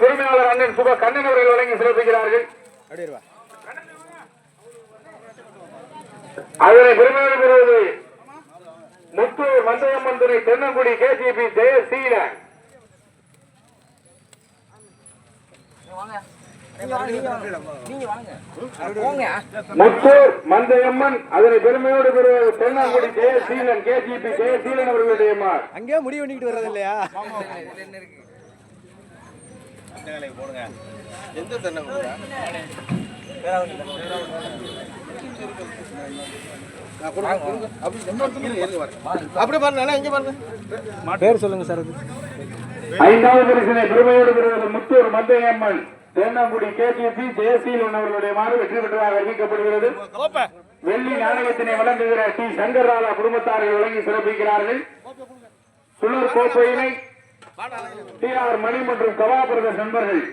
உரிமையாளர் அண்ணன் சுப கண்ணன் அவர்கள் வழங்கி சிறப்பிக்கிறார்கள். அதனை பெருமையோடு பெறுவது முத்தூர் மந்தையம்மன் துணை தென்னங்குடி கேஜிபி ஜெயசீலன். முத்தூர் மந்தையம்மன் அதனை பெருமையோடு பெறுவது தென்னங்குடி ஜெயசீலன் கேஜிபி ஜெயசீலன் அவர்களுடைய அங்கேயே முடிவு பண்ணிக்கிட்டு வர்றது இல்லையா? பேர் சொல்லுங்க சார். ஐந்தாவது பரிசினை பெருமையோடு பெறுவது முத்தூர் மந்தையம்மன் தேனாங்குடி கேஜிபி ஜெயசீலன் அவர்களுடைய மாறு வெற்றி பெற்றதாக அறிவிக்கப்படுகிறது. வெள்ளி நாணயத்தினை வழங்குகிற டி சங்கர்ராலா குடும்பத்தார்கள் வழங்கி சிறப்பிக்கிறார்கள். சுழற் கோப்பையினை டி ஆர் மணி மற்றும் கவாபிரதர் நண்பர்கள்